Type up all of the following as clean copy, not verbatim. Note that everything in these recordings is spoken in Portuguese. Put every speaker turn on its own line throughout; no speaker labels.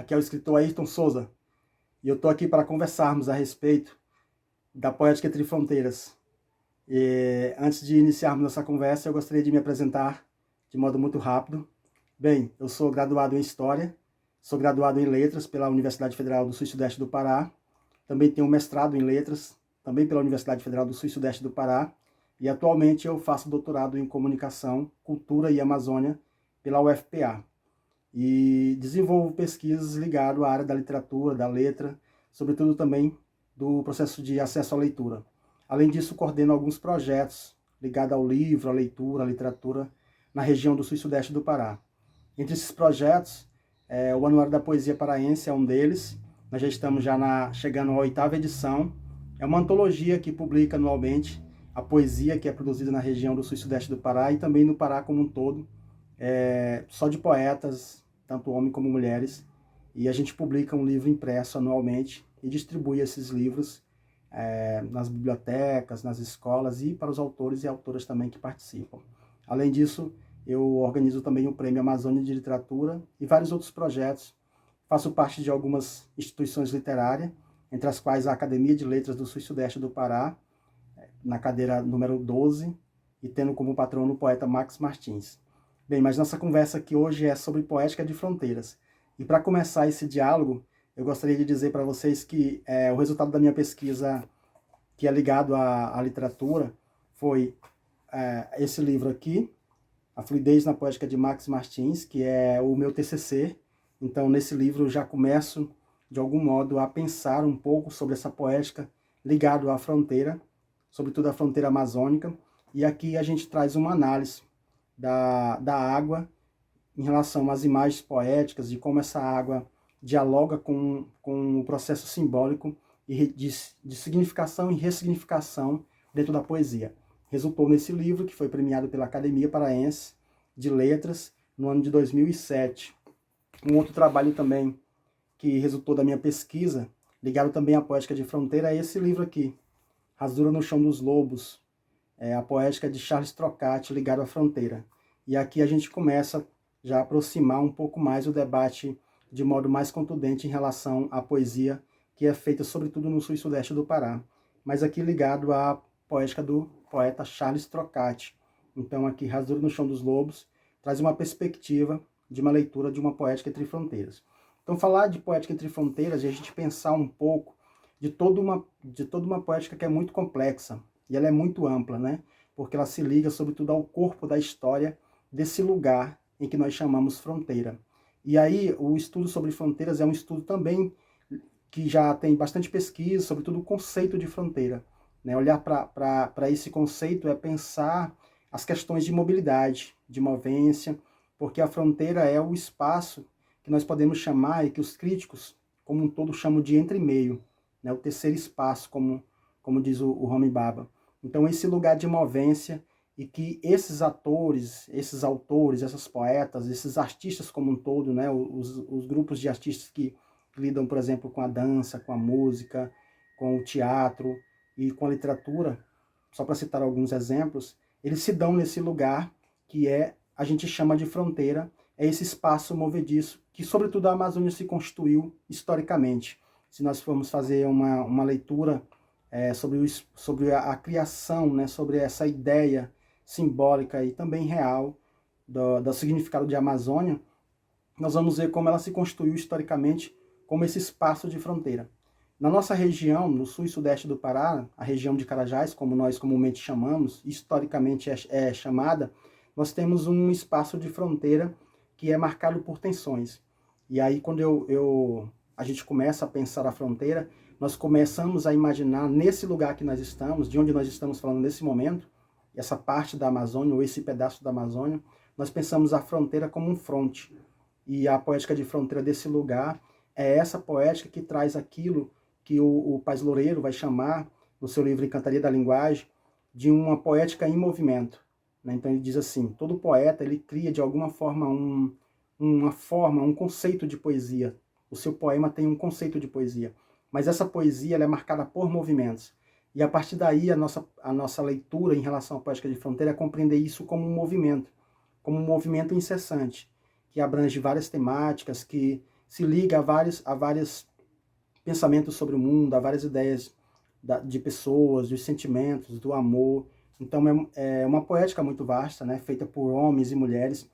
Aqui é o escritor Ayrton Souza e eu estou aqui para conversarmos a respeito da Poética Entre Fronteiras. Antes de iniciarmos nossa conversa, eu gostaria de me apresentar de modo muito rápido. Bem, eu sou graduado em História, sou graduado em Letras pela Universidade Federal do Sul e Sudeste do Pará, também tenho um mestrado em Letras, também pela Universidade Federal do Sul e Sudeste do Pará, e atualmente eu faço doutorado em Comunicação, Cultura e Amazônia pela UFPA. E desenvolvo pesquisas ligadas à área da literatura, da letra, sobretudo também do processo de acesso à leitura. Além disso, coordeno alguns projetos ligados ao livro, à leitura, à literatura, na região do Sul e Sudeste do Pará. Entre esses projetos, o Anuário da Poesia Paraense é um deles. Nós já estamos chegando à 8ª edição. É uma antologia que publica anualmente a poesia que é produzida na região do Sul e Sudeste do Pará e também no Pará como um todo, só de poetas, tanto homens como mulheres, e a gente publica um livro impresso anualmente e distribui esses livros nas bibliotecas, nas escolas e para os autores e autoras também que participam. Além disso, eu organizo também o Prêmio Amazônia de Literatura e vários outros projetos. Faço parte de algumas instituições literárias, entre as quais a Academia de Letras do Sul e Sudeste do Pará, na cadeira número 12, e tendo como patrono o poeta Max Martins. Bem, mas nossa conversa aqui hoje é sobre Poética de Fronteiras. E para começar esse diálogo, eu gostaria de dizer para vocês que o resultado da minha pesquisa, que é ligado à literatura, foi esse livro aqui, A Fluidez na Poética de Max Martins, que é o meu TCC. Então, nesse livro eu já começo, de algum modo, a pensar um pouco sobre essa poética ligado à fronteira, sobretudo à fronteira amazônica. E aqui a gente traz uma análise da água em relação às imagens poéticas, de como essa água dialoga com o processo simbólico e de significação e ressignificação dentro da poesia. Resultou nesse livro, que foi premiado pela Academia Paraense de Letras no ano de 2007. Um outro trabalho também que resultou da minha pesquisa, ligado também à Poética de Fronteira, é esse livro aqui, Rasura no Chão dos Lobos, a poética de Charles Trocati, ligado à fronteira. E aqui a gente começa já a aproximar um pouco mais o debate de modo mais contundente em relação à poesia que é feita sobretudo no sul e sudeste do Pará, mas aqui ligado à poética do poeta Charles Trocati. Então aqui, Rasura no Chão dos Lobos, traz uma perspectiva de uma leitura de uma poética entre fronteiras. Então falar de poética entre fronteiras é a gente pensar um pouco de toda uma poética que é muito complexa, e ela é muito ampla, né? Porque ela se liga sobretudo ao corpo da história desse lugar em que nós chamamos fronteira. E aí o estudo sobre fronteiras é um estudo também que já tem bastante pesquisa, sobretudo o conceito de fronteira, né? Olhar para esse conceito é pensar as questões de mobilidade, de movência, porque a fronteira é o espaço que nós podemos chamar e que os críticos, como um todo, chamam de entre-meio, né? O terceiro espaço, como diz o Homi Bhabha. Então, esse lugar de movência e que esses atores, esses autores, essas poetas, esses artistas como um todo, né, os grupos de artistas que lidam, por exemplo, com a dança, com a música, com o teatro e com a literatura, só para citar alguns exemplos, eles se dão nesse lugar que a gente chama de fronteira, é esse espaço movediço que, sobretudo, a Amazônia se constituiu historicamente. Se nós formos fazer uma leitura sobre a criação, né, sobre essa ideia simbólica e também real do significado de Amazônia, nós vamos ver como ela se constituiu historicamente como esse espaço de fronteira. Na nossa região, no sul e sudeste do Pará, a região de Carajás, como nós comumente chamamos, historicamente é chamada, nós temos um espaço de fronteira que é marcado por tensões. E aí, quando a gente começa a pensar a fronteira, nós começamos a imaginar nesse lugar que nós estamos, de onde nós estamos falando nesse momento, essa parte da Amazônia, ou esse pedaço da Amazônia, nós pensamos a fronteira como um fronte. E a poética de fronteira desse lugar é essa poética que traz aquilo que o Paz Loureiro vai chamar, no seu livro Encantaria da Linguagem, de uma poética em movimento, né? Então ele diz assim, todo poeta ele cria de alguma forma um conceito de poesia. O seu poema tem um conceito de poesia. Mas essa poesia ela é marcada por movimentos. E a partir daí a nossa leitura em relação à poética de fronteira é compreender isso como um movimento incessante, que abrange várias temáticas, que se liga a vários pensamentos sobre o mundo, a várias ideias de pessoas, dos sentimentos, do amor. Então é uma poética muito vasta, né? Feita por homens e mulheres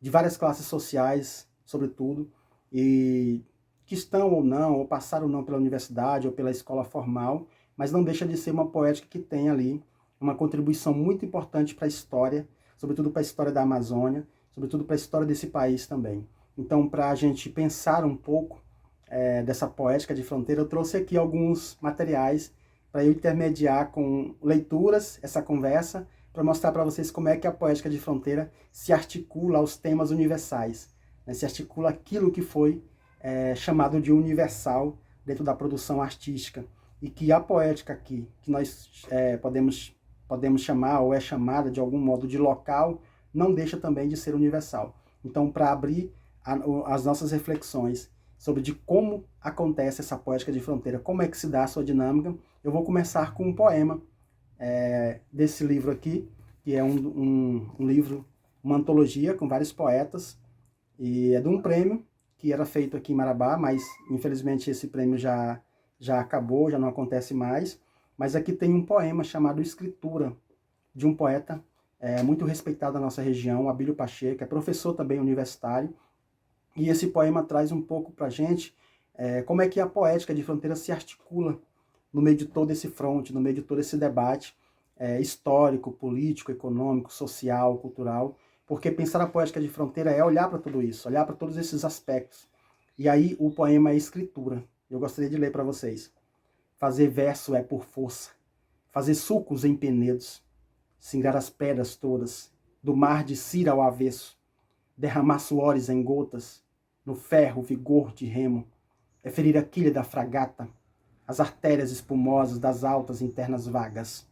de várias classes sociais, sobretudo, e que estão ou não, ou passaram ou não pela universidade ou pela escola formal, mas não deixa de ser uma poética que tem ali uma contribuição muito importante para a história, sobretudo para a história da Amazônia, sobretudo para a história desse país também. Então, para a gente pensar um pouco dessa poética de fronteira, eu trouxe aqui alguns materiais para eu intermediar com leituras essa conversa, para mostrar para vocês como é que a poética de fronteira se articula aos temas universais, né? Se articula aquilo que foi chamado de universal dentro da produção artística, e que a poética aqui, que nós podemos chamar, ou é chamada de algum modo de local, não deixa também de ser universal. Então, para abrir as nossas reflexões sobre de como acontece essa poética de fronteira, como é que se dá a sua dinâmica, eu vou começar com um poema desse livro aqui, que é um livro, uma antologia com vários poetas, e é de um prêmio que era feito aqui em Marabá, mas infelizmente esse prêmio já acabou, já não acontece mais. Mas aqui tem um poema chamado Escritura, de um poeta muito respeitado na nossa região, Abílio Pacheco, é professor também universitário, e esse poema traz um pouco para a gente como é que a poética de fronteira se articula no meio de todo esse fronte, no meio de todo esse debate histórico, político, econômico, social, cultural, porque pensar a poética de fronteira é olhar para tudo isso, olhar para todos esses aspectos. E aí o poema é escritura. Eu gostaria de ler para vocês. Fazer verso é por força, fazer sulcos em penedos, cingar as pedras todas, do mar de Cira ao avesso, derramar suores em gotas, no ferro vigor de remo, é ferir a quilha da fragata, as artérias espumosas das altas internas vagas,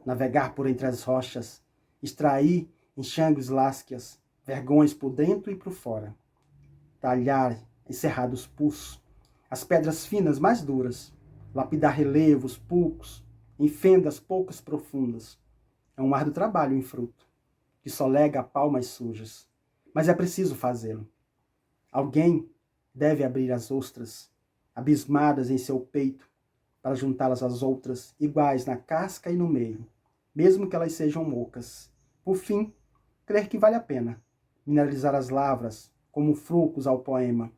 navegar por entre as rochas, extrair enxangres lásquias, vergões por dentro e por fora, talhar encerrados pulsos, as pedras finas mais duras, lapidar relevos, pulcos, em fendas poucas profundas. É um árduo trabalho em fruto, que só lega a palmas sujas, mas é preciso fazê-lo. Alguém deve abrir as ostras, abismadas em seu peito, para juntá-las às outras, iguais na casca e no meio, mesmo que elas sejam mocas. Por fim, crer que vale a pena mineralizar as lavras como frutos ao poema,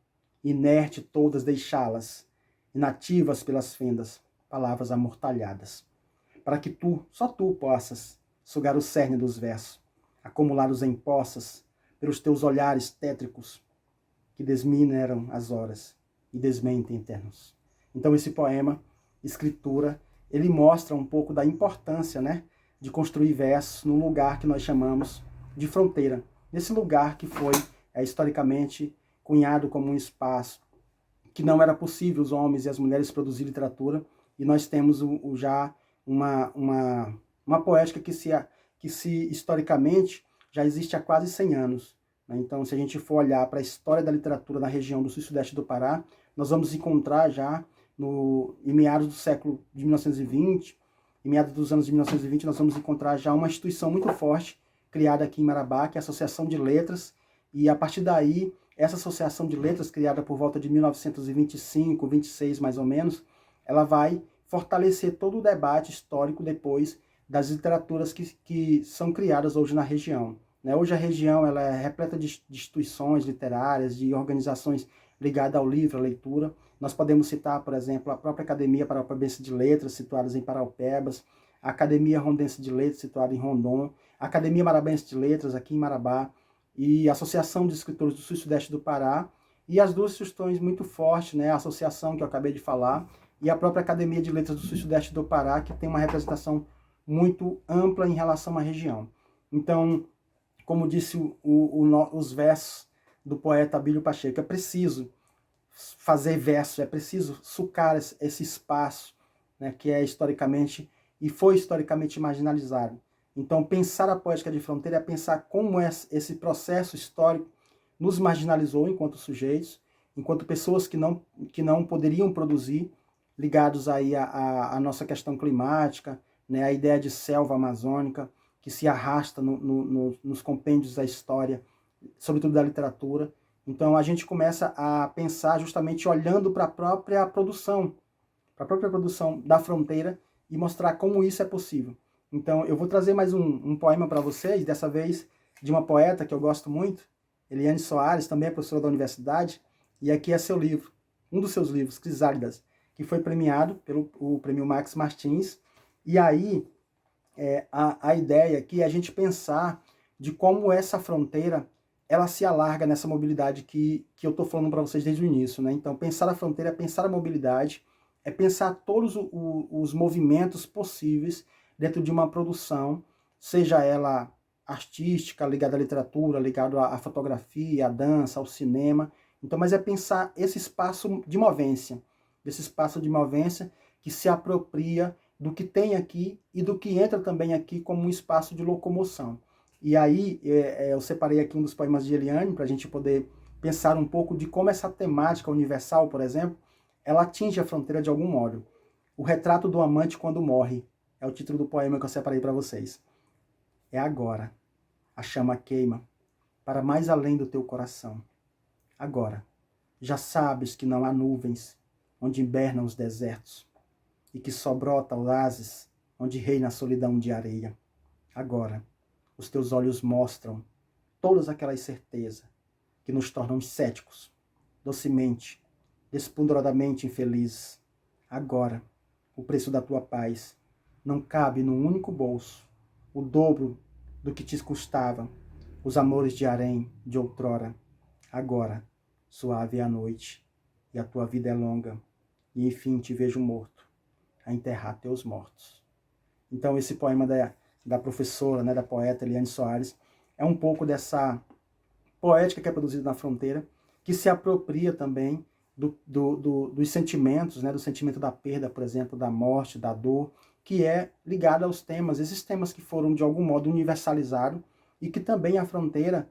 inerte todas deixá-las, inativas pelas fendas, palavras amortalhadas, para que tu, só tu, possas sugar o cerne dos versos, acumulados em poças pelos teus olhares tétricos, que desmineram as horas e desmentem eternos. Então esse poema, Escritura, ele mostra um pouco da importância, né, de construir versos num lugar que nós chamamos de fronteira. Nesse lugar que foi historicamente cunhado como um espaço que não era possível os homens e as mulheres produzir literatura, e nós temos já uma poética que se historicamente já existe há quase 100 anos. Então, se a gente for olhar para a história da literatura na região do sul e sudeste do Pará, nós vamos encontrar já em meados do século de 1920, em meados dos anos de 1920, nós vamos encontrar já uma instituição muito forte criada aqui em Marabá, que é a Associação de Letras, e a partir daí, essa Associação de Letras, criada por volta de 1925, 26 mais ou menos, ela vai fortalecer todo o debate histórico depois das literaturas que são criadas hoje na região. Hoje a região ela é repleta de instituições literárias, de organizações ligadas ao livro, à leitura. Nós podemos citar, por exemplo, a própria Academia Paraupebense de Letras, situadas em Paraupebas, a Academia Rondense de Letras, situada em Rondon, a Academia Marabense de Letras, aqui em Marabá, e a Associação de Escritores do Sul e Sudeste do Pará, e as duas instituições muito fortes, né? A associação que eu acabei de falar, e a própria Academia de Letras do Sul e Sudeste do Pará, que tem uma representação muito ampla em relação à região. Então, como disse os versos do poeta Abílio Pacheco, é preciso fazer verso, é preciso sucar esse espaço, né, que é historicamente e foi historicamente marginalizado. Então, pensar a poética de fronteira é pensar como esse processo histórico nos marginalizou enquanto sujeitos, enquanto pessoas que não poderiam produzir, ligados aí à nossa questão climática, né, a ideia de selva amazônica, que se arrasta nos compêndios da história, sobretudo da literatura. Então a gente começa a pensar justamente olhando para a própria produção da fronteira e mostrar como isso é possível. Então eu vou trazer mais um poema para vocês, dessa vez de uma poeta que eu gosto muito, Eliane Soares, também é professora da universidade, e aqui é seu livro, um dos seus livros, Crisálidas, que foi premiado pelo o prêmio Max Martins. E aí a ideia aqui é a gente pensar de como essa fronteira ela se alarga nessa mobilidade que eu estou falando para vocês desde o início, né? Então, pensar a fronteira é pensar a mobilidade, é pensar todos os movimentos possíveis dentro de uma produção, seja ela artística, ligada à literatura, ligada à fotografia, à dança, ao cinema. Então, mas é pensar esse espaço de movência, que se apropria do que tem aqui e do que entra também aqui como um espaço de locomoção. E aí eu separei aqui um dos poemas de Eliane para a gente poder pensar um pouco de como essa temática universal, por exemplo, ela atinge a fronteira de algum modo. O retrato do amante quando morre é o título do poema que eu separei para vocês. É agora. A chama queima para mais além do teu coração. Agora. Já sabes que não há nuvens onde invernam os desertos e que só brota oásis onde reina a solidão de areia. Agora, os teus olhos mostram todas aquelas certezas que nos tornam céticos, docemente, despudoradamente infelizes. Agora, o preço da tua paz não cabe num único bolso, o dobro do que te custava os amores de harém de outrora. Agora, suave é a noite, e a tua vida é longa, e enfim te vejo morto, a enterrar teus mortos. Então esse poema da professora, né, da poeta Eliane Soares, é um pouco dessa poética que é produzida na fronteira, que se apropria também dos sentimentos, né, do sentimento da perda, por exemplo, da morte, da dor, que é ligado aos temas, esses temas que foram de algum modo universalizados e que também a fronteira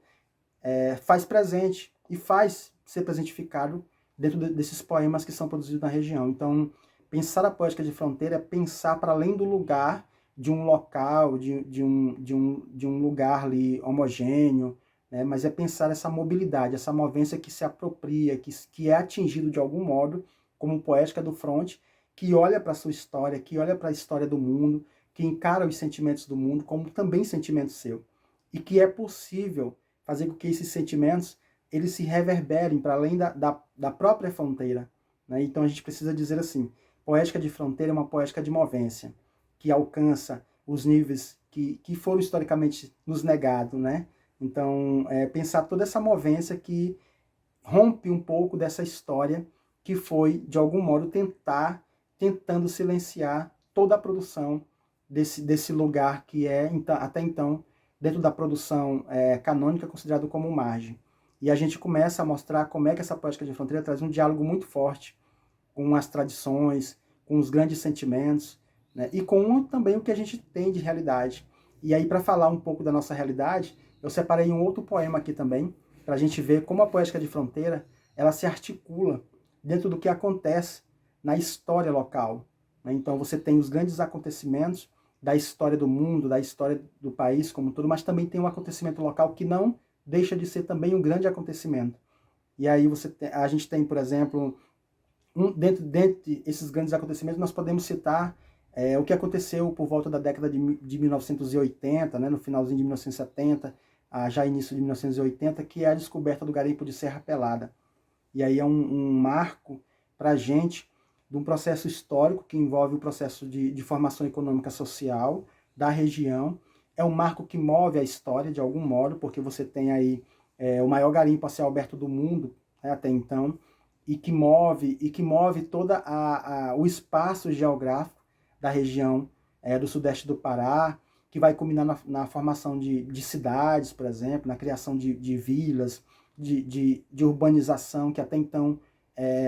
faz presente e faz ser presentificado dentro desses poemas que são produzidos na região. Então, pensar a poética de fronteira é pensar para além do lugar, de um local, de um lugar ali homogêneo, né? Mas é pensar essa mobilidade, essa movência que se apropria, que é atingido de algum modo como poética do fronte, que olha para a sua história, que olha para a história do mundo, que encara os sentimentos do mundo como também sentimentos seu. E que é possível fazer com que esses sentimentos eles se reverberem para além da própria fronteira, né? Então a gente precisa dizer assim, poética de fronteira é uma poética de movência, que alcança os níveis que foram historicamente nos negados, né? Então, pensar toda essa movência que rompe um pouco dessa história que foi, de algum modo, tentando silenciar toda a produção desse lugar que é, até então, dentro da produção canônica, considerado como margem. E a gente começa a mostrar como é que essa poética de fronteira traz um diálogo muito forte com as tradições, com os grandes sentimentos, né? E com também o que a gente tem de realidade. E aí, para falar um pouco da nossa realidade, eu separei um outro poema aqui também, para a gente ver como a poética de fronteira ela se articula dentro do que acontece na história local, né? Então você tem os grandes acontecimentos da história do mundo, da história do país como um todo, mas também tem um acontecimento local que não deixa de ser também um grande acontecimento. E aí a gente tem, por exemplo, dentro desses grandes acontecimentos, nós podemos citar o que aconteceu por volta da década de 1980, né, no finalzinho de 1970, já início de 1980, que é a descoberta do garimpo de Serra Pelada. E aí é um marco para a gente de um processo histórico que envolve o processo de formação econômica social da região. É um marco que move a história de algum modo, porque você tem aí o maior garimpo a céu aberto do mundo, né, até então, e que move todo o espaço geográfico da região do sudeste do Pará, que vai culminar na formação de cidades, por exemplo, na criação de vilas, de urbanização que até então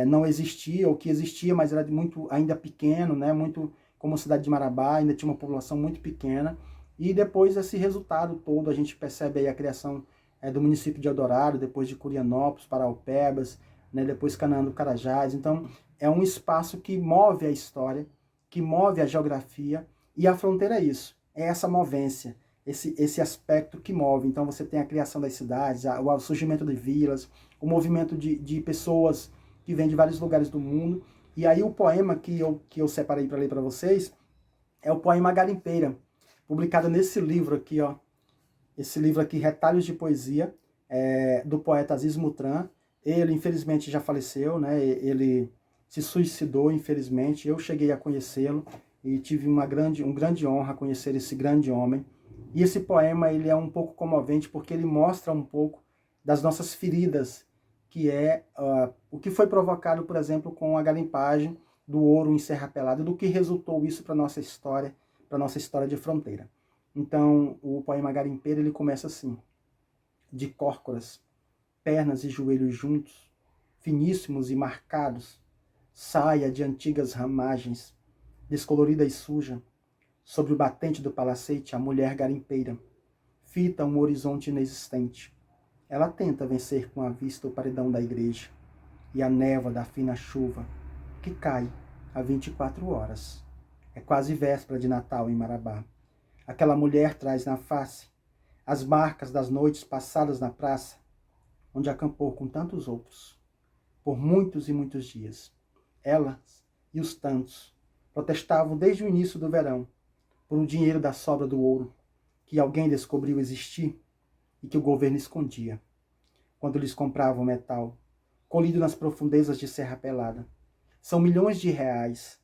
não existia, ou que existia, mas era muito ainda pequeno, né? Muito como a cidade de Marabá, ainda tinha uma população muito pequena. E depois esse resultado todo, a gente percebe aí a criação do município de Eldorado, depois de Curianópolis, Paraupebas, né? Depois Canaã do Carajás. Então é um espaço que move a história, que move a geografia, e a fronteira é isso, é essa movência, esse aspecto que move. Então você tem a criação das cidades, o surgimento de vilas, o movimento de pessoas que vêm de vários lugares do mundo. E aí o poema que eu separei para ler para vocês é o poema Garimpeira, publicado nesse livro aqui, ó. Esse livro aqui, Retalhos de Poesia, do poeta Aziz Mutran. Ele, infelizmente, já faleceu, né? Ele se suicidou, infelizmente. Eu cheguei a conhecê-lo e tive uma grande honra conhecer esse grande homem. E esse poema, ele é um pouco comovente porque ele mostra um pouco das nossas feridas, que é o que foi provocado, por exemplo, com a garimpagem do ouro em Serra Pelada, do que resultou isso para nossa história de fronteira. Então, o poema Garimpeira, ele começa assim: de córcoras, pernas e joelhos juntos, finíssimos e marcados, saia de antigas ramagens, descolorida e suja, sobre o batente do palacete, a mulher garimpeira fita um horizonte inexistente. Ela tenta vencer com a vista o paredão da igreja e a névoa da fina chuva que cai há 24 horas. É quase véspera de Natal em Marabá. Aquela mulher traz na face as marcas das noites passadas na praça, onde acampou com tantos outros, por muitos e muitos dias. Elas e os tantos protestavam desde o início do verão por o dinheiro da sobra do ouro, que alguém descobriu existir e que o governo escondia, quando lhes compravam metal, colhido nas profundezas de Serra Pelada. São milhões de reais,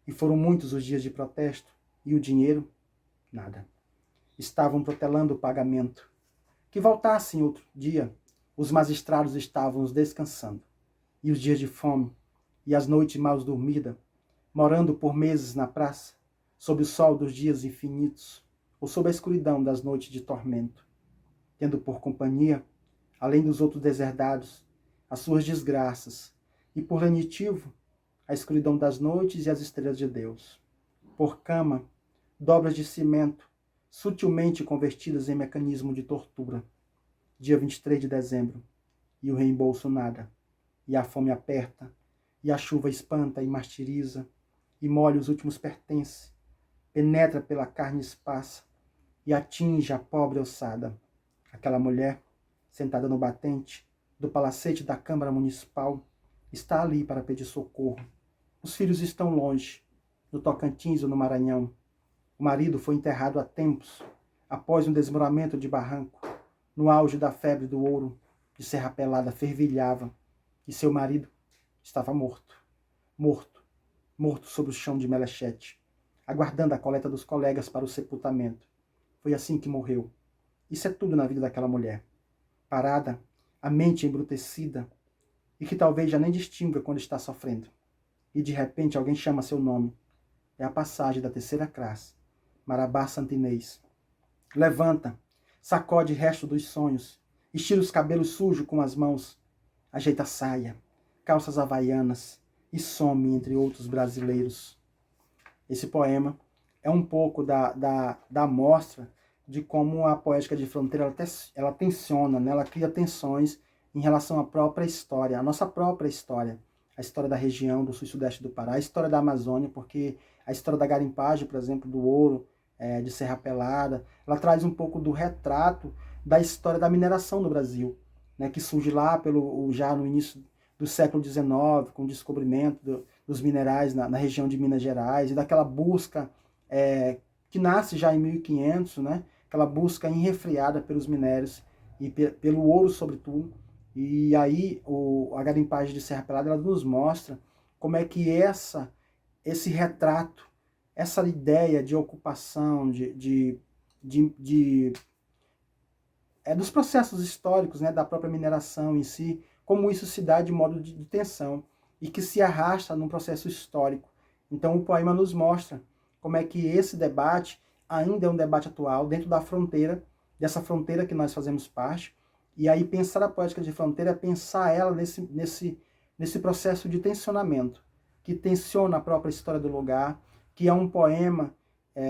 e foram muitos os dias de protesto, e o dinheiro, nada. Estavam protelando o pagamento. Que voltassem outro dia, os magistrados estavam descansando, e os dias de fome, e as noites mal dormidas, morando por meses na praça, sob o sol dos dias infinitos, ou sob a escuridão das noites de tormento, tendo por companhia, além dos outros deserdados, as suas desgraças, e por lenitivo, a escuridão das noites e as estrelas de Deus. Por cama, dobras de cimento, sutilmente convertidas em mecanismo de tortura. Dia 23 de dezembro, e o reembolso nada, e a fome aperta, e a chuva espanta e martiriza, e molha os últimos pertences, penetra pela carne esparsa, e atinge a pobre ossada. Aquela mulher, sentada no batente do palacete da Câmara Municipal, está ali para pedir socorro. Os filhos estão longe, no Tocantins ou no Maranhão. O marido foi enterrado há tempos, após um desmoronamento de barranco. No auge da febre do ouro, de Serra Pelada fervilhava, e seu marido estava morto. Morto, morto sobre o chão de Melechete, aguardando a coleta dos colegas para o sepultamento. Foi assim que morreu. Isso é tudo na vida daquela mulher. Parada, a mente embrutecida, e que talvez já nem distinga quando está sofrendo. E de repente alguém chama seu nome. É a passagem da terceira classe, Marabá Santinês. Levanta, sacode o resto dos sonhos, estira os cabelos sujos com as mãos, ajeita a saia, calças havaianas e some entre outros brasileiros. Esse poema é um pouco da amostra de como a poética de fronteira ela tensiona, né? Ela cria tensões em relação à própria história, a nossa própria história, a história da região do sul e sudeste do Pará, a história da Amazônia, porque a história da garimpagem, por exemplo, do ouro, de Serra Pelada, ela traz um pouco do retrato da história da mineração no Brasil, né? Que surge lá já no início do século XIX, com o descobrimento dos minerais na região de Minas Gerais, e daquela busca que nasce já em 1500, né? Aquela busca enrefreada pelos minérios e pelo ouro, sobretudo. E aí a garimpagem de Serra Pelada ela nos mostra como é que esse retrato, essa ideia de ocupação, dos processos históricos, né, da própria mineração em si, como isso se dá de modo de tensão e que se arrasta num processo histórico. Então o poema nos mostra como é que esse debate ainda é um debate atual dentro da fronteira, dessa fronteira que nós fazemos parte. E aí pensar a poética de fronteira é pensar ela nesse processo de tensionamento, que tensiona a própria história do lugar, que é um poema,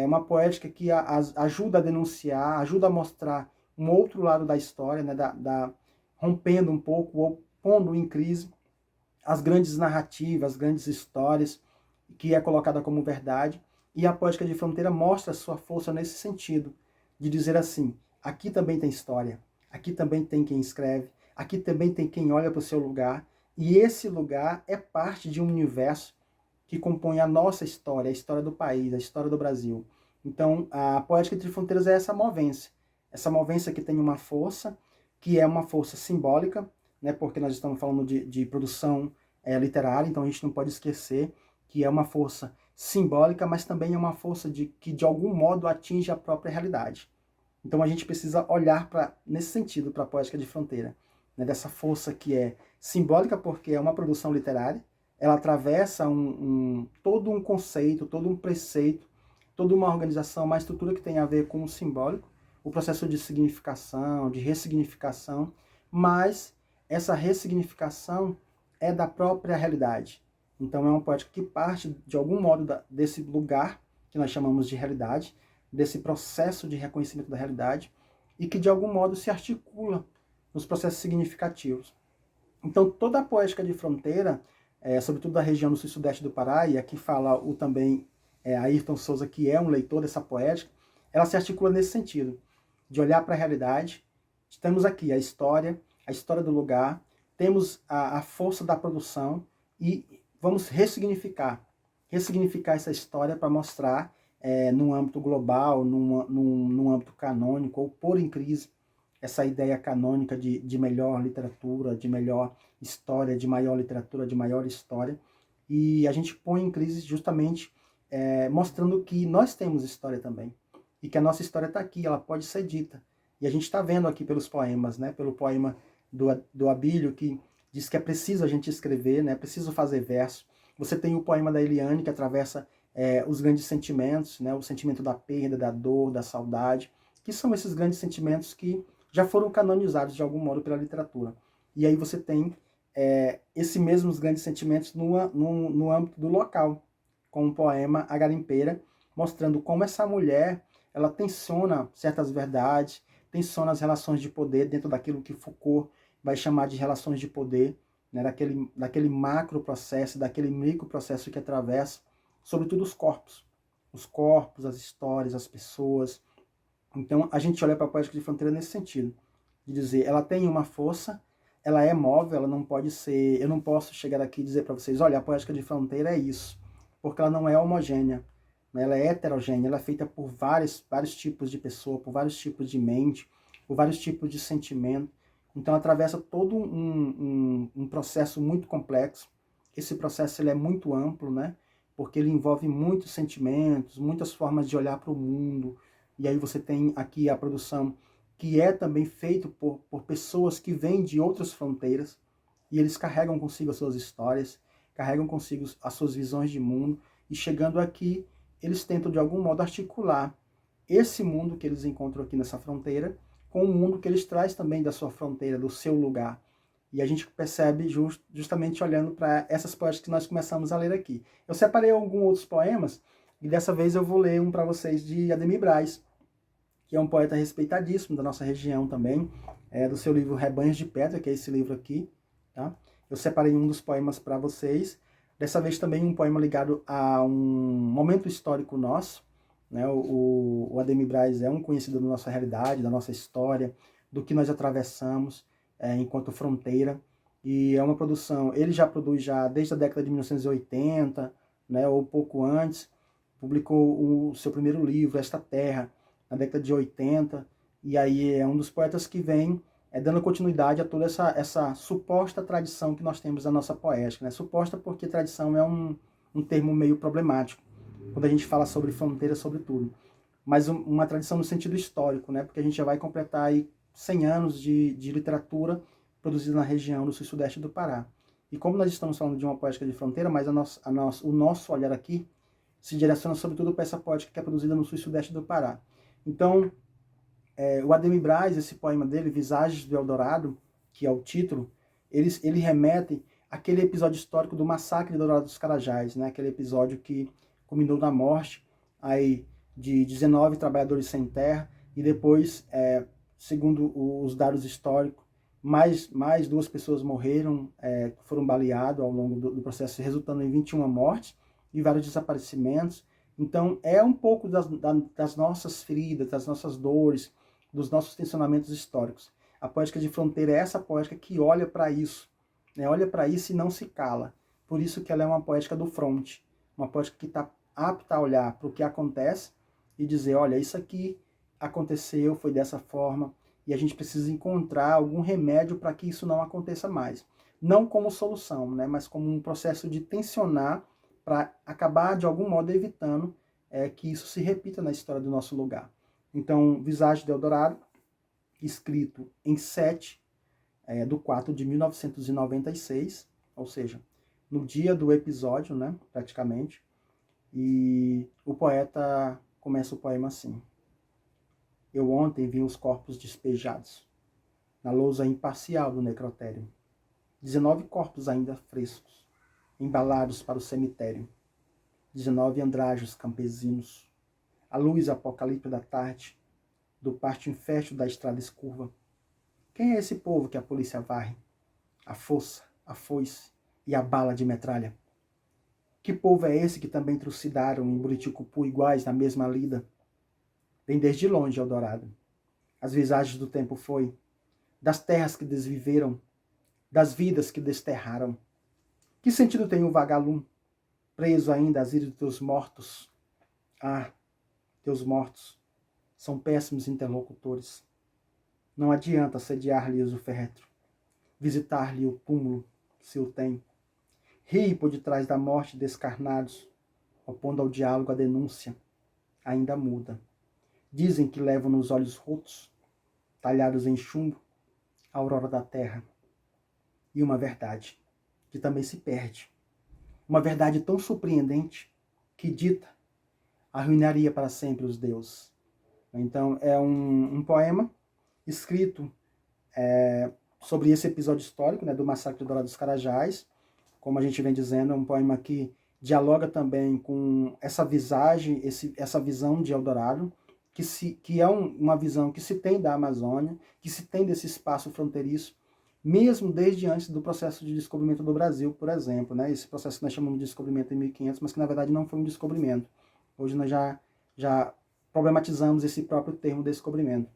uma poética que ajuda a denunciar, ajuda a mostrar um outro lado da história, né, rompendo um pouco, ou pondo em crise as grandes narrativas, as grandes histórias, que é colocada como verdade. E a poética de fronteira mostra a sua força nesse sentido, de dizer assim, aqui também tem história, aqui também tem quem escreve, aqui também tem quem olha para o seu lugar, e esse lugar é parte de um universo que compõe a nossa história, a história do país, a história do Brasil. Então, a Poética Entre Fronteiras é essa movência que tem uma força, que é uma força simbólica, né, porque nós estamos falando de produção literária, então a gente não pode esquecer que é uma força simbólica, mas também é uma força que de algum modo atinge a própria realidade. Então a gente precisa olhar nesse sentido para a Poética de Fronteira, né, dessa força que é simbólica porque é uma produção literária, ela atravessa todo um conceito, todo um preceito, toda uma organização, uma estrutura que tem a ver com o simbólico, o processo de significação, de ressignificação, mas essa ressignificação é da própria realidade. Então é uma poética que parte, de algum modo, desse lugar que nós chamamos de realidade, desse processo de reconhecimento da realidade, e que de algum modo se articula nos processos significativos. Então toda a Poética de Fronteira, sobretudo da região do sul e sudeste do Pará, e aqui fala também Ayrton Souza, que é um leitor dessa poética, ela se articula nesse sentido, de olhar para a realidade. Temos aqui a história do lugar, temos a força da produção e vamos ressignificar essa história para mostrar num âmbito global, num âmbito canônico, ou pôr em crise essa ideia canônica de melhor literatura, de melhor história, de maior literatura, de maior história. E a gente põe em crise justamente mostrando que nós temos história também. E que a nossa história está aqui, ela pode ser dita. E a gente está vendo aqui pelos poemas, né? Pelo poema do Abílio, que diz que é preciso a gente escrever, né? É preciso fazer verso. Você tem o poema da Eliane, que atravessa os grandes sentimentos, né? O sentimento da perda, da dor, da saudade, que são esses grandes sentimentos que já foram canonizados de algum modo pela literatura. E aí você tem esses mesmos grandes sentimentos no âmbito do local, com o poema A Garimpeira, mostrando como essa mulher ela tensiona certas verdades, tensiona as relações de poder dentro daquilo que Foucault vai chamar de relações de poder, né, daquele macro processo, daquele micro processo que atravessa, sobretudo os corpos, as histórias, as pessoas. Então a gente olha para a Poética de Fronteira nesse sentido, de dizer, ela tem uma força, ela é móvel, ela não pode ser, eu não posso chegar aqui e dizer para vocês, olha, a Poética de Fronteira é isso, porque ela não é homogênea, né? Ela é heterogênea, ela é feita por vários tipos de pessoa, por vários tipos de mente, por vários tipos de sentimento. Então atravessa todo um processo muito complexo. Esse processo ele é muito amplo, né? Porque ele envolve muitos sentimentos, muitas formas de olhar para o mundo. E aí você tem aqui a produção que é também feita por pessoas que vêm de outras fronteiras, e eles carregam consigo as suas histórias, carregam consigo as suas visões de mundo, e chegando aqui, eles tentam de algum modo articular esse mundo que eles encontram aqui nessa fronteira com o mundo que eles trazem também da sua fronteira, do seu lugar. E a gente percebe justamente olhando para essas poéticas que nós começamos a ler aqui. Eu separei alguns outros poemas, e dessa vez eu vou ler um para vocês de Ademir Braz, que é um poeta respeitadíssimo da nossa região também, do seu livro Rebanhos de Pedra, que é esse livro aqui. Tá? Eu separei um dos poemas para vocês. Dessa vez também um poema ligado a um momento histórico nosso. Né? O Ademir Braz é um conhecido da nossa realidade, da nossa história, do que nós atravessamos enquanto fronteira. E é uma produção, ele já produz desde a década de 1980, né, ou pouco antes, publicou o seu primeiro livro, Esta Terra, na década de 80, e aí é um dos poetas que vem dando continuidade a toda essa suposta tradição que nós temos da nossa poética. Né? Suposta porque tradição é um termo meio problemático, quando a gente fala sobre fronteira, sobretudo. Mas uma tradição no sentido histórico, né? Porque a gente já vai completar aí 100 anos de literatura produzida na região do sul e sudeste do Pará. E como nós estamos falando de uma poética de fronteira, mas o nosso olhar aqui se direciona sobretudo para essa poética que é produzida no sul e sudeste do Pará. Então, o Ademir Braz, esse poema dele, Visagens do Eldorado, que é o título, ele remete àquele episódio histórico do massacre do Eldorado dos Carajás, né? Aquele episódio que culminou na morte aí, de 19 trabalhadores sem terra, e depois, segundo os dados históricos, mais 2 pessoas morreram, foram baleadas ao longo do processo, resultando em 21 mortes e vários desaparecimentos. Então, é um pouco das nossas feridas, das nossas dores, dos nossos tensionamentos históricos. A poética de fronteira é essa poética que olha para isso, né? Olha para isso e não se cala. Por isso que ela é uma poética do fronte, uma poética que está apta a olhar para o que acontece e dizer, olha, isso aqui aconteceu, foi dessa forma, e a gente precisa encontrar algum remédio para que isso não aconteça mais. Não como solução, né, mas como um processo de tensionar para acabar, de algum modo, evitando que isso se repita na história do nosso lugar. Então, Visagem de Eldorado, escrito em 7/4 de 1996, ou seja, no dia do episódio, né, praticamente, e o poeta começa o poema assim. Eu ontem vi os corpos despejados na lousa imparcial do necrotério. 19 corpos ainda frescos, embalados para o cemitério. 19 andrajos campesinos. A luz apocalíptica da tarde, do pátio infértil da estrada escurva. Quem é esse povo que a polícia varre? A força, a foice e a bala de metralha. Que povo é esse que também trucidaram em Buriticupu iguais na mesma lida? Vem desde longe, Eldorado. As visagens do tempo foi, das terras que desviveram, das vidas que desterraram. Que sentido tem o vagalume, preso ainda às idas dos teus mortos? Ah, teus mortos são péssimos interlocutores. Não adianta sediar-lhes o féretro, visitar-lhe o túmulo, se o tem. Ri por detrás da morte descarnados, opondo ao diálogo a denúncia, ainda muda. Dizem que levam nos olhos rotos, talhados em chumbo, a aurora da terra. E uma verdade, que também se perde. Uma verdade tão surpreendente, que dita, arruinaria para sempre os deuses. Então, é um poema escrito sobre esse episódio histórico, né, do Massacre do Dourado dos Carajás. Como a gente vem dizendo, é um poema que dialoga também com essa visagem, essa visão de Eldorado, que é uma visão que se tem da Amazônia, que se tem desse espaço fronteiriço, mesmo desde antes do processo de descobrimento do Brasil, por exemplo, né? Esse processo que nós chamamos de descobrimento em 1500, mas que na verdade não foi um descobrimento. Hoje nós já problematizamos esse próprio termo descobrimento.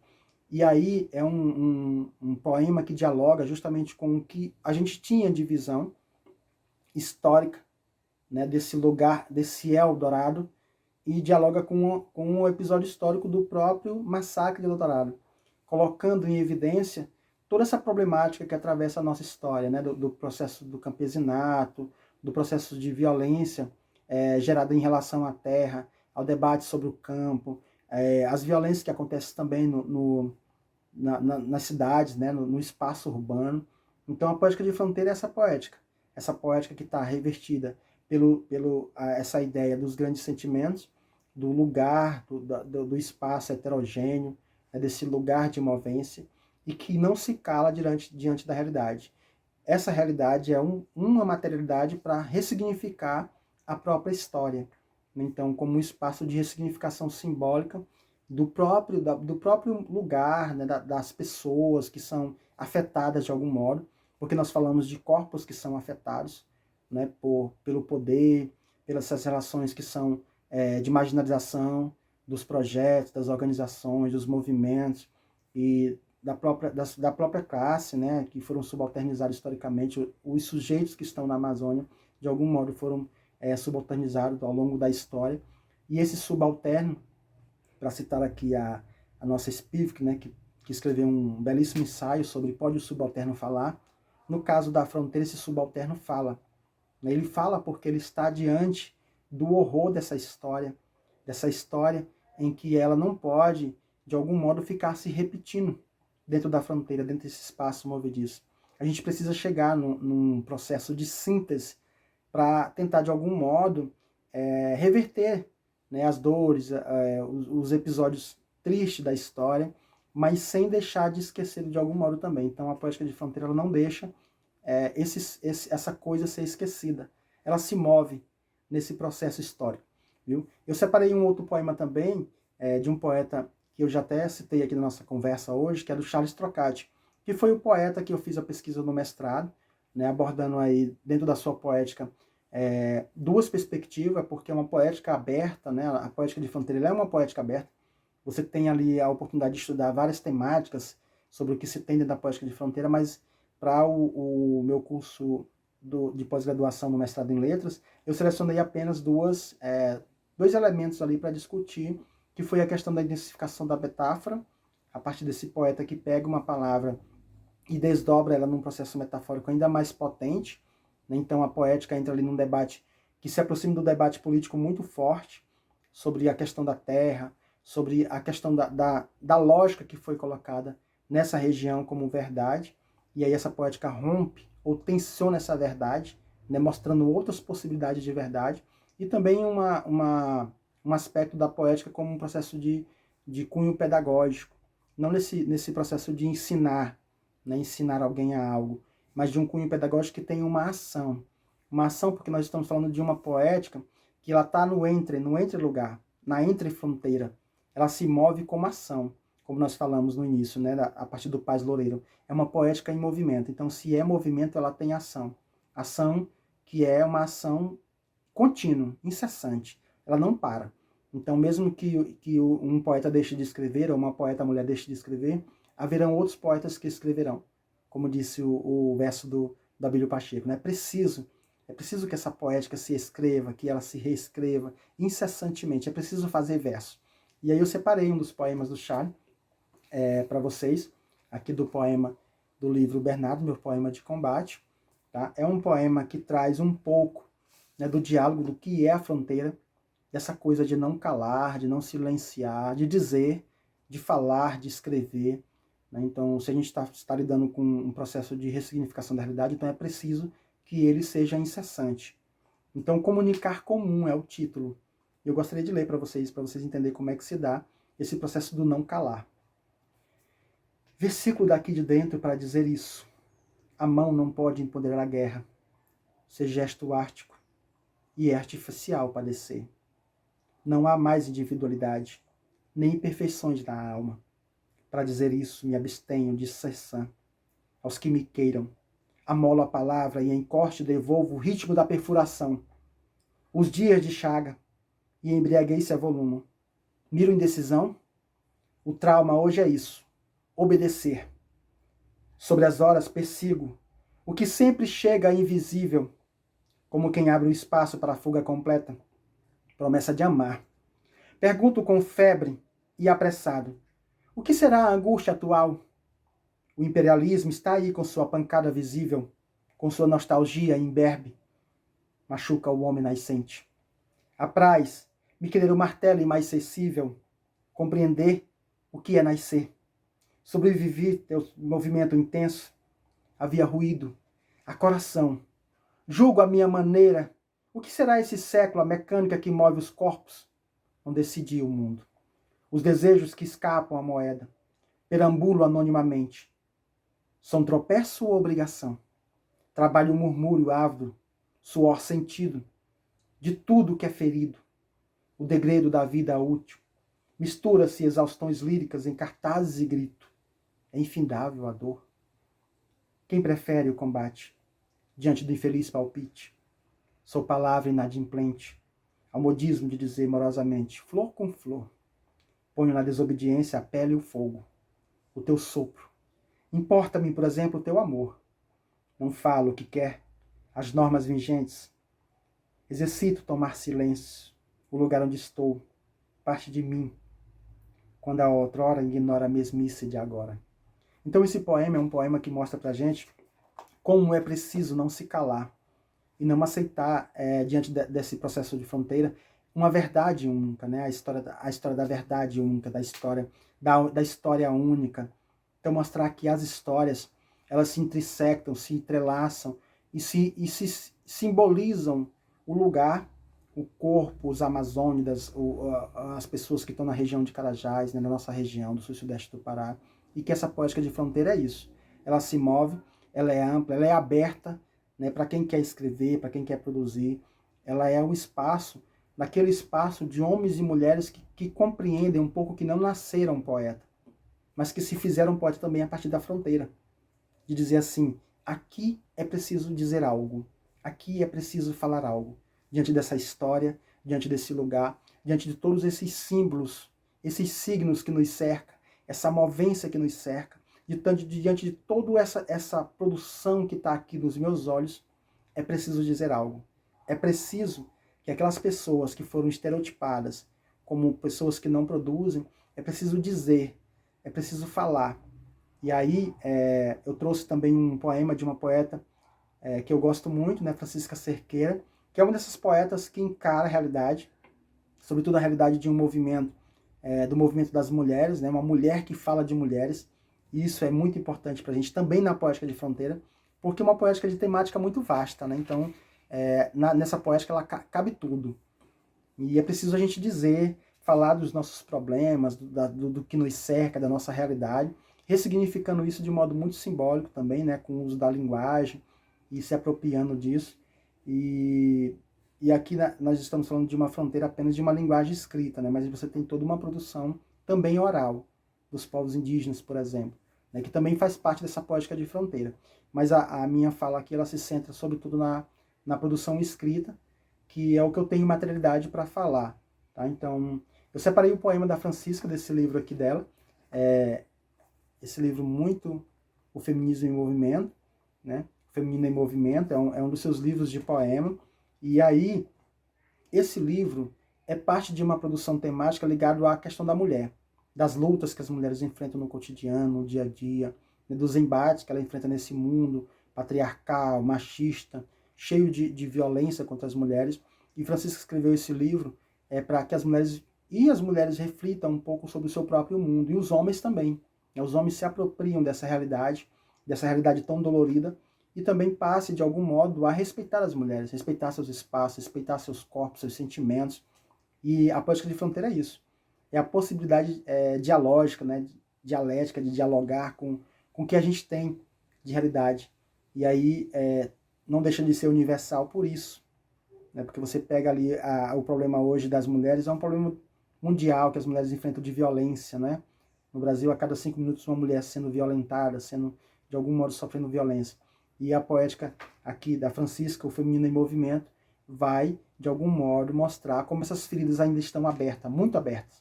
E aí é um poema que dialoga justamente com o que a gente tinha de visão histórica, né, desse lugar, desse Eldorado, e dialoga com o episódio histórico do próprio massacre de Eldorado, colocando em evidência toda essa problemática que atravessa a nossa história, né, do processo do campesinato, do processo de violência gerada em relação à terra, ao debate sobre o campo, as violências que acontecem também nas cidades, né, no espaço urbano. Então a poética de fronteira é essa poética que está revertida essa ideia dos grandes sentimentos, do lugar, do espaço heterogêneo, né, desse lugar de movência, e que não se cala diante da realidade. Essa realidade é uma materialidade para ressignificar a própria história. Então, como um espaço de ressignificação simbólica do próprio lugar, né, das pessoas que são afetadas de algum modo, porque nós falamos de corpos que são afetados, né, pelo poder, pelas relações que são de marginalização dos projetos, das organizações, dos movimentos e da própria classe, né, que foram subalternizados historicamente. Os sujeitos que estão na Amazônia, de algum modo, foram subalternizados ao longo da história. E esse subalterno, para citar aqui a nossa Spivak, né, que escreveu um belíssimo ensaio sobre Pode o Subalterno Falar. No caso da fronteira, esse subalterno fala. Ele fala porque ele está diante do horror dessa história em que ela não pode, de algum modo, ficar se repetindo dentro da fronteira, dentro desse espaço movediço. A gente precisa chegar num processo de síntese para tentar, de algum modo, reverter, né, as dores, os episódios tristes da história, mas sem deixar de esquecer de algum modo também. Então a poética de fronteira ela não deixa essa coisa ser esquecida. Ela se move nesse processo histórico. Viu? Eu separei um outro poema também, de um poeta que eu já até citei aqui na nossa conversa hoje, que é do Charles Trocati, que foi o poeta que eu fiz a pesquisa no mestrado, né, abordando aí, dentro da sua poética, duas perspectivas, porque é uma poética aberta, né? A poética de fronteira ela é uma poética aberta. Você tem ali a oportunidade de estudar várias temáticas sobre o que se tem dentro da poética de fronteira, mas para o meu curso de pós-graduação no mestrado em letras, eu selecionei apenas dois elementos ali para discutir, que foi a questão da identificação da metáfora, a partir desse poeta que pega uma palavra e desdobra ela num processo metafórico ainda mais potente, né? Então a poética entra ali num debate que se aproxima do debate político muito forte sobre a questão da terra, sobre a questão da lógica que foi colocada nessa região como verdade, e aí essa poética rompe ou tensiona essa verdade, né, mostrando outras possibilidades de verdade, e também um aspecto da poética como um processo de cunho pedagógico, não nesse processo de ensinar, né, ensinar alguém a algo, mas de um cunho pedagógico que tem uma ação. Uma ação porque nós estamos falando de uma poética que ela está no entre lugar, na entre fronteira. Ela se move como ação, como nós falamos no início, né, a partir do Paz Loureiro. É uma poética em movimento. Então, se é movimento, ela tem ação. Ação que é uma ação contínua, incessante. Ela não para. Então, mesmo que um poeta deixe de escrever, ou uma poeta mulher deixe de escrever, haverão outros poetas que escreverão. Como disse o verso do Abílio Pacheco. Né? É preciso que essa poética se escreva, que ela se reescreva incessantemente. É preciso fazer verso. E aí eu separei um dos poemas do Charles para vocês, aqui do poema do livro Bernardo, meu poema de combate. Tá? É um poema que traz um pouco, né, do diálogo do que é a fronteira, dessa coisa de não calar, de não silenciar, de dizer, de falar, de escrever. Né? Então, se a gente está lidando com um processo de ressignificação da realidade, então é preciso que ele seja incessante. Então, comunicar comum é o título. Eu gostaria de ler para vocês entenderem como é que se dá esse processo do não calar. Versículo daqui de dentro para dizer isso. A mão não pode empoderar a guerra, ser gesto ártico e é artificial padecer. Não há mais individualidade, nem imperfeições na alma. Para dizer isso, me abstenho de cessar. Aos que me queiram, amolo a palavra e em corte devolvo o ritmo da perfuração. Os dias de chaga, e embriaguei-se a volumo. Miro indecisão? O trauma hoje é isso, obedecer. Sobre as horas persigo o que sempre chega invisível, como quem abre o espaço para a fuga completa. Promessa de amar. Pergunto com febre e apressado, o que será a angústia atual? O imperialismo está aí com sua pancada visível, com sua nostalgia imberbe. Machuca o homem nascente. Apraz me querer o martelo imarcessível, compreender o que é nascer. Sobrevivi teu movimento intenso. Havia ruído, a coração. Julgo a minha maneira. O que será esse século, a mecânica que move os corpos? Não decidi o mundo. Os desejos que escapam à moeda. Perambulo anonimamente. São tropeço ou obrigação? Trabalho murmúrio ávido, suor sentido, de tudo que é ferido. O degredo da vida útil. Mistura-se exaustões líricas em cartazes e grito. É infindável a dor. Quem prefere o combate diante do infeliz palpite? Sou palavra inadimplente, ao modismo de dizer morosamente, flor com flor. Ponho na desobediência a pele e o fogo, o teu sopro. Importa-me, por exemplo, o teu amor. Não falo o que quer, as normas vigentes. Exercito tomar silêncio, o lugar onde estou, parte de mim, quando a outrora ignora a mesmice de agora. Então esse poema é um poema que mostra pra gente como é preciso não se calar e não aceitar, diante desse processo de fronteira, uma verdade única, né? A história da verdade única, da história única. Então mostrar que as histórias, elas se intersectam, se entrelaçam e se simbolizam o lugar, o corpo, os amazônidas, as pessoas que estão na região de Carajás, né, na nossa região do sul e sudeste do Pará, e que essa poética de fronteira é isso. Ela se move, ela é ampla, ela é aberta, né, para quem quer escrever, para quem quer produzir. Ela é um espaço, naquele espaço de homens e mulheres que compreendem um pouco que não nasceram poeta, mas que se fizeram poeta também a partir da fronteira. De dizer assim, aqui é preciso dizer algo, aqui é preciso falar algo. Diante dessa história, diante desse lugar, diante de todos esses símbolos, esses signos que nos cercam, essa movência que nos cerca, diante de toda essa produção que está aqui nos meus olhos, é preciso dizer algo. É preciso que aquelas pessoas que foram estereotipadas como pessoas que não produzem, é preciso dizer, é preciso falar. E aí eu trouxe também um poema de uma poeta que eu gosto muito, né, Francisca Cerqueira, que é uma dessas poetas que encara a realidade, sobretudo a realidade de um movimento, do movimento das mulheres, né, uma mulher que fala de mulheres. E isso é muito importante para a gente também na Poética de Fronteira, porque é uma poética de temática muito vasta, né? Então, nessa poética ela cabe tudo. E é preciso a gente dizer, falar dos nossos problemas, do que nos cerca, da nossa realidade, ressignificando isso de modo muito simbólico também, né? Com o uso da linguagem e se apropriando disso. E aqui nós estamos falando de uma fronteira apenas de uma linguagem escrita, né? Mas você tem toda uma produção também oral, dos povos indígenas, por exemplo, né? Que também faz parte dessa poética de fronteira. Mas a minha fala aqui, ela se centra sobretudo na produção escrita, que é o que eu tenho materialidade para falar. Tá? Então, eu separei o poema da Francisca, desse livro aqui dela, esse livro muito, O Feminismo em Movimento, né? Feminino em Movimento, é um dos seus livros de poema, e aí, esse livro é parte de uma produção temática ligada à questão da mulher, das lutas que as mulheres enfrentam no cotidiano, no dia a dia, né? Dos embates que ela enfrenta nesse mundo patriarcal, machista, cheio de violência contra as mulheres. E Francisca escreveu esse livro para que as mulheres reflitam um pouco sobre o seu próprio mundo, e os homens também. Né? Os homens se apropriam dessa realidade tão dolorida, e também passe, de algum modo, a respeitar as mulheres, respeitar seus espaços, respeitar seus corpos, seus sentimentos. E a Poética de Fronteira é isso. É a possibilidade dialógica, né, dialética, de dialogar com o que a gente tem de realidade. E aí não deixa de ser universal por isso. Né, porque você pega ali o problema hoje das mulheres, é um problema mundial que as mulheres enfrentam de violência. Né? No Brasil, a cada 5 minutos, uma mulher sendo violentada, sendo, de algum modo, sofrendo violência. E a poética aqui da Francisca, O Feminino em Movimento, vai, de algum modo, mostrar como essas feridas ainda estão abertas, muito abertas.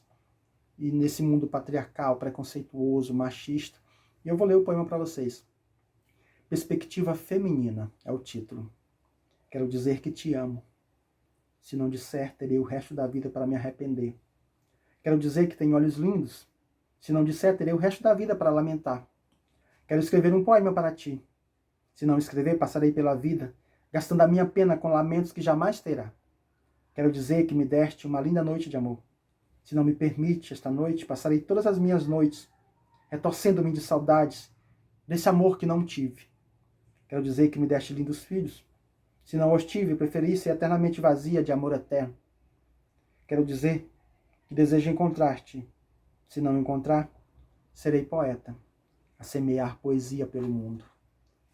E nesse mundo patriarcal, preconceituoso, machista. E eu vou ler o poema para vocês. Perspectiva Feminina é o título. Quero dizer que te amo. Se não disser, terei o resto da vida para me arrepender. Quero dizer que tenho olhos lindos. Se não disser, terei o resto da vida para lamentar. Quero escrever um poema para ti. Se não escrever, passarei pela vida, gastando a minha pena com lamentos que jamais terá. Quero dizer que me deste uma linda noite de amor. Se não me permite, esta noite, passarei todas as minhas noites, retorcendo-me de saudades desse amor que não tive. Quero dizer que me deste lindos filhos. Se não os tive, preferi ser eternamente vazia de amor eterno. Quero dizer que desejo encontrar-te. Se não encontrar, serei poeta, a semear poesia pelo mundo.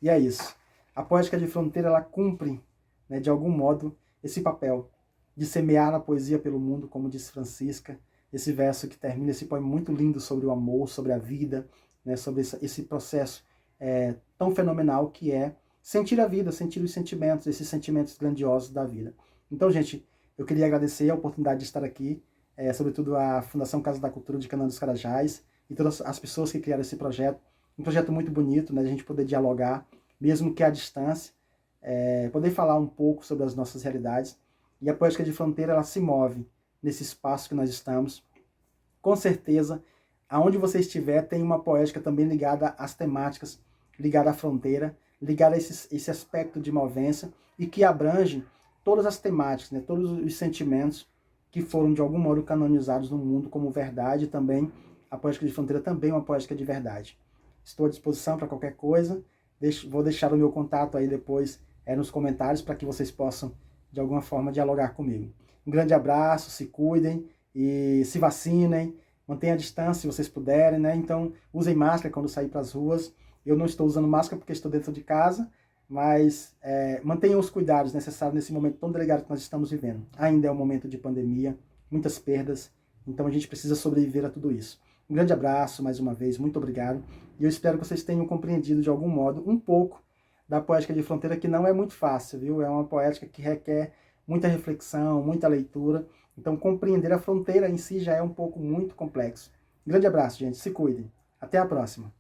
E é isso. A Poética de Fronteira, ela cumpre, né, de algum modo, esse papel de semear a poesia pelo mundo, como diz Francisca, esse verso que termina, esse poema muito lindo sobre o amor, sobre a vida, né, sobre esse processo tão fenomenal que é sentir a vida, sentir os sentimentos, esses sentimentos grandiosos da vida. Então, gente, eu queria agradecer a oportunidade de estar aqui, sobretudo a Fundação Casa da Cultura de Canoa dos Carajás e todas as pessoas que criaram esse projeto. Um projeto muito bonito, né, a gente poder dialogar, mesmo que à distância, poder falar um pouco sobre as nossas realidades. E a Poética de Fronteira, ela se move nesse espaço que nós estamos. Com certeza, aonde você estiver, tem uma poética também ligada às temáticas, ligada à fronteira, ligada a esse aspecto de movência, e que abrange todas as temáticas, né, todos os sentimentos que foram, de algum modo, canonizados no mundo como verdade. Também a Poética de Fronteira também é uma poética de verdade. Estou à disposição para qualquer coisa. Vou deixar o meu contato aí depois nos comentários para que vocês possam, de alguma forma, dialogar comigo. Um grande abraço, se cuidem e se vacinem, mantenham a distância se vocês puderem, né? Então, usem máscara quando sair para as ruas. Eu não estou usando máscara porque estou dentro de casa, mas mantenham os cuidados necessários nesse momento tão delicado que nós estamos vivendo. Ainda é um momento de pandemia, muitas perdas, então a gente precisa sobreviver a tudo isso. Um grande abraço, mais uma vez, muito obrigado. E eu espero que vocês tenham compreendido de algum modo, um pouco, da poética de fronteira, que não é muito fácil, viu? É uma poética que requer muita reflexão, muita leitura. Então, compreender a fronteira em si já é um pouco muito complexo. Grande abraço, gente. Se cuidem. Até a próxima.